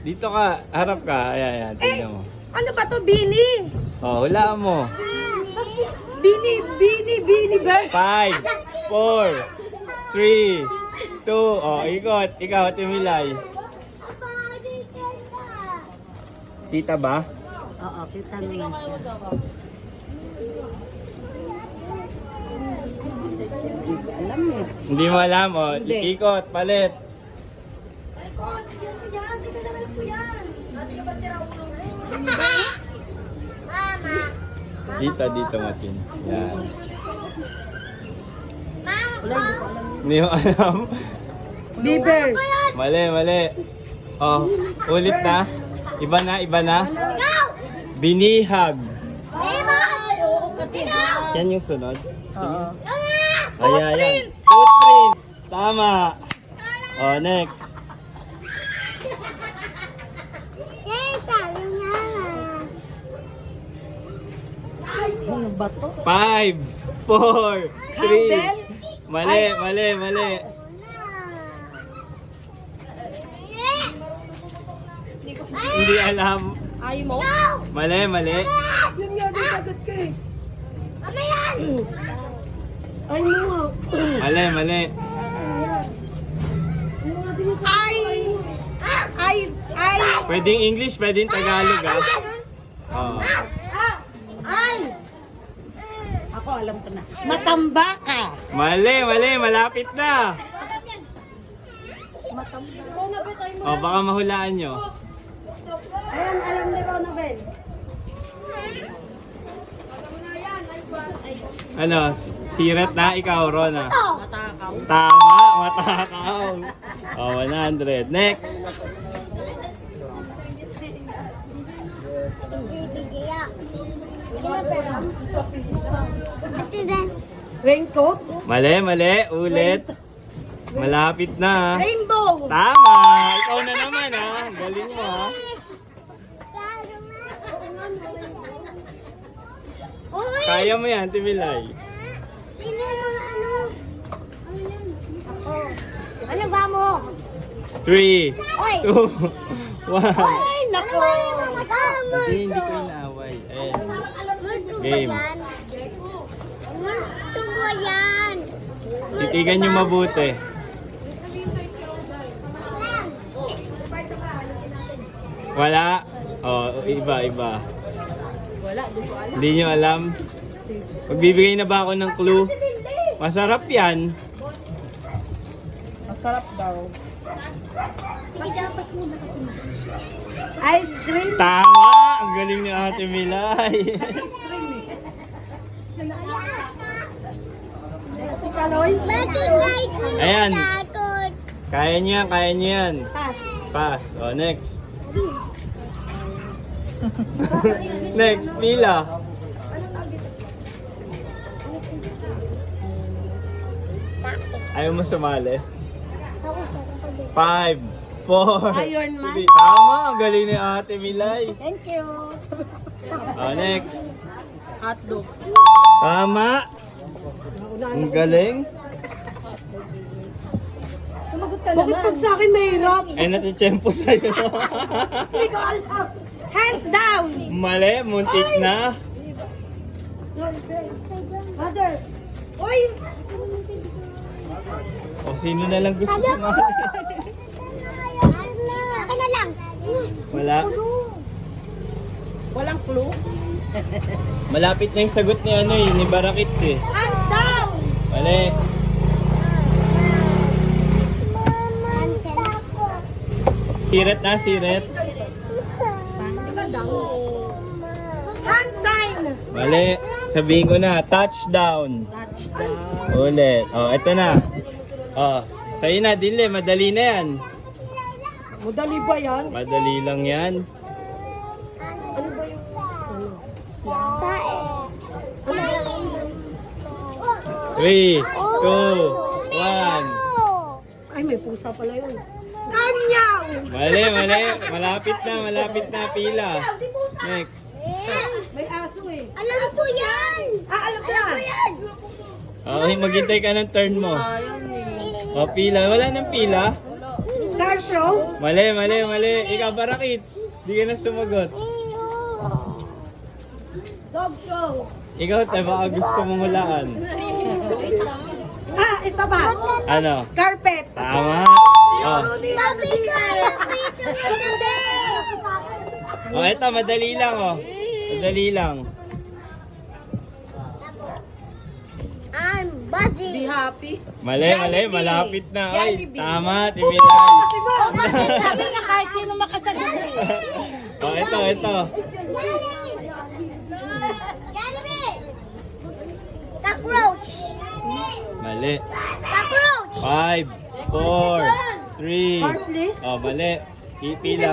Dito ka, harap ka. Ayan, tingnan mo. Ano ba to? Bini? Oh, hulaan mo. Bini bear? 5, 4, 3, 2, oh, ikot. Ikaw, Timilay. Kita ba? Oo, kita mo na siya. Hindi ko alam eh. Hindi mo alam, oh. Hindi. Ikot, palit. Dito, Matin. Yan. Hindi mo alam. Beaver. Mali. Oh, ulit na. Iba na. Binihag. Yan yung sunod. Oo. Ayan. Footprint. Tama. Oh, next. Ano ba to? 5, 4, 3. Cowbell? Mali. Hindi alam. Ay mo? Mali. Yun nga, di sagot ko eh. Ay mo nga. Mali. Ay. Pwedeng English, pwedeng Tagalog, ah. Oh. Ako alam ko na. Matambaka. Mali. Malapit na. Oh, baka mahulaan nyo. Ayan, alam ni Ronabel. Ano, siret na ikaw, Rona. Matakaw. Tama, matakaw. Oh, 100. Next. Raincoat. Mali. Ulit. Malapit na. Rainbow. Tama. Ikaw na naman, ha. Galing mo, ha. Kaya mo yan, Timilay. Ano ba mo? 3, 2, 1. Ay, nako. Hindi ko inaaway. Ayan. Game. Tubo yan. Titigan nyo mabuti. Wala? Oh, iba. Wala, di ko alam. Hindi nyo alam? Magbibigay na ba ako ng clue? Masarap yan. Masarap daw. Ice cream. Tama! Ang galing ni Ate Milay. Si Kaloy. Ayan. Takot. Kaya nyo yan. Pass. Pass. O, next. Next, pila. Ayaw mo sumali? 5, 4, Iron Man. 3. Tama! Ang galing ni Ate Milay. Thank you. O, next. Hotdog. Tama! Ang galing. Bakit pag sa akin mahirap? Ay, natitsempo sa'yo. Hindi ko alam. Hands down. Mali, muntik na. Mother. Uy. O, sino na lang gusto sumali? Akin na lang. Wala. Walang clue. Malapit na yung sagot ni ni Barakits eh. Hands down. Mali. Siret na, siret. Hand sign. Mali. Sabihin ko na, touchdown. Touchdown. Ulit. O, eto na. O, sa'yo na, Dile. Madali na yan. Madali ba yan? Madali lang yan. Ano ba yung... Tae. 3, 2, 1. Ay, may pusa pala yun. Kamyaw! Mali. Malapit na. Pila. Next. May aso eh. Alam ko yan. Alam ko na. O, maghintay ka ng turn mo. Ayun eh. O, pila. Wala nang pila. Car show? Mali. Ikaw, Barakits. Di ka na sumagot. Dog show. Ikaw, te, baka gusto mong hulaan. Ah, isa pa. Ano? Carpet. Tama. Oh. Papi ko, Oh, eto, madali lang, oh. Madali lang. I'm Be Buzzy. happy. Mali. Jollibee. Malapit na. Ay, Jollibee. tama, Timilay. Kasi ba? Sabi na kahit sino makasagot eh. Oh, ito. Jollibee. Cockroach. Mali. Cockroach. 5, 4, 3. Heartless. Oh, mali. Pila.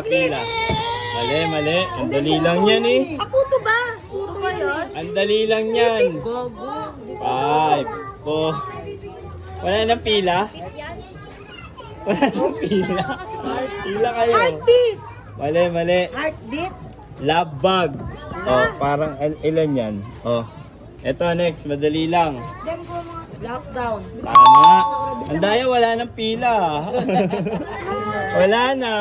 Mali. Ang dali lang yan eh. Ako to ba? Puto ba yun? Ang dali lang yan. 5, 4. Wala nang pila? Wala nang pila. Pila kayo. Heartbeat. Mali. Heartbeat. Love bug. Oh, parang ilan yan? Oh. Ito next, madali lang. Lockdown. Tama. Ang daya, wala nang pila. Wala na.